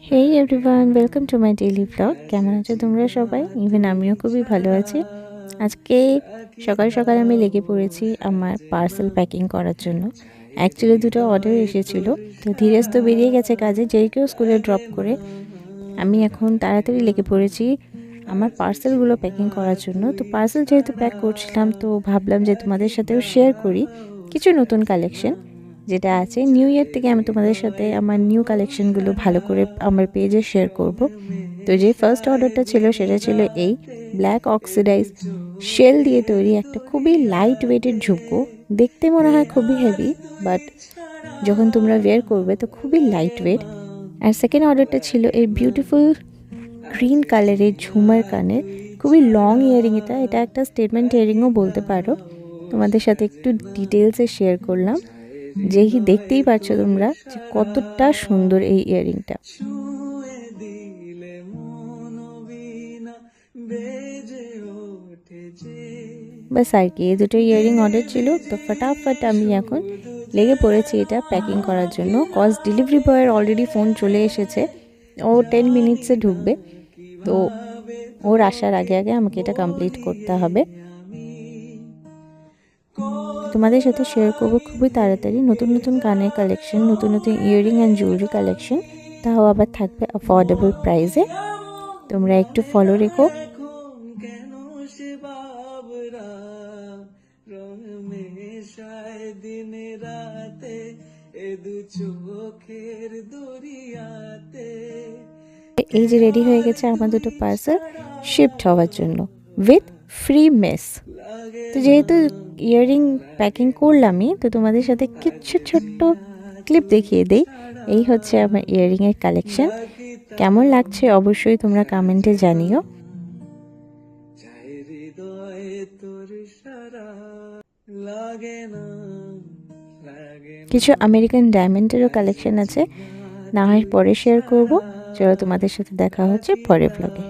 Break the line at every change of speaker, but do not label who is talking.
Hey everyone, welcome to my daily blog. কেমন আছো তোমরা সবাই? ইভেন আমিও খুবই ভালো আছি। আজকে সকাল সকাল আমি লেগে পড়েছি আমার পার্সেল প্যাকিং করার জন্য। অ্যাকচুয়ালি দুটো অর্ডার এসেছিলো, তো ধীরেজ তো বেরিয়ে গেছে কাজে, যেই কেউ স্কুলে ড্রপ করে আমি এখন তাড়াতাড়ি লেগে পড়েছি আমার পার্সেলগুলো প্যাকিং করার জন্য। তো পার্সেল যেহেতু প্যাক করছিলাম, তো ভাবলাম যে তোমাদের সাথেও শেয়ার করি কিছু নতুন কালেকশন যেটা আছে। নিউ ইয়ার থেকে আমি তোমাদের সাথে আমার নিউ কালেকশনগুলো ভালো করে আমার পেজে শেয়ার করব। তো যে ফার্স্ট অর্ডারটা ছিল সেটা ছিল এই ব্ল্যাক অক্সিডাইজ শেল দিয়ে তৈরি একটা খুবই লাইট ওয়েটের ঝুমকো। দেখতে মনে হয় খুবই হেভি, বাট যখন তোমরা ওয়্যার করবে তো খুবই লাইট ওয়েট। আর সেকেন্ড অর্ডারটা ছিল এই বিউটিফুল গ্রিন কালারের ঝুমার কানের খুবই লং ইয়ারিং। এটা একটা স্টেটমেন্ট ইয়ারিংও বলতে পারো। তোমাদের সাথে একটু ডিটেলসে শেয়ার করলাম, যেই দেখতেই পাচ্ছ তোমরা যে কতটা সুন্দর এই ইয়ারিংটা। বাস আর কি, এই দুটো ইয়ারিং অর্ডার ছিল। তো ফটাফট আমি এখন লেগে পড়েছি এটা প্যাকিং করার জন্য। কজ ডেলিভারি বয়ের অলরেডি ফোন চলে এসেছে, ও 10 মিনিটসে ঢুকবে। তো ওর আসার আগে আগে আমাকে এটা কমপ্লিট করতে হবে। তোমাদের সাথে শেয়ার করবো খুবই তাড়াতাড়ি নতুন নতুন কানের কালেকশন, নতুন নতুন ইয়ারিং অ্যান্ড জুয়েলারি কালেকশন, তাও আবার থাকবে অ্যাফোর্ডেবল প্রাইসে। তোমরা একটু ফলো রেখো। এই যে রেডি হয়ে গেছে আমার দুটো পার্সেল শিফট হওয়ার জন্য উইথ ফ্রি মেস। তো যেহেতু ইয়াররিং প্যাকিং করলামই, তো তোমাদের সাথে কিছু ছোট্ট ক্লিপ দেখিয়ে দেই। এই হচ্ছে আমার ইয়াররিংয়ের কালেকশন। কেমন লাগছে অবশ্যই তোমরা কমেন্টে জানিও। কিছু আমেরিকান ডায়মন্ডেরও কালেকশন আছে, না হয় পরে শেয়ার করব। চলো তোমাদের সাথে দেখা হচ্ছে পরের ব্লগে।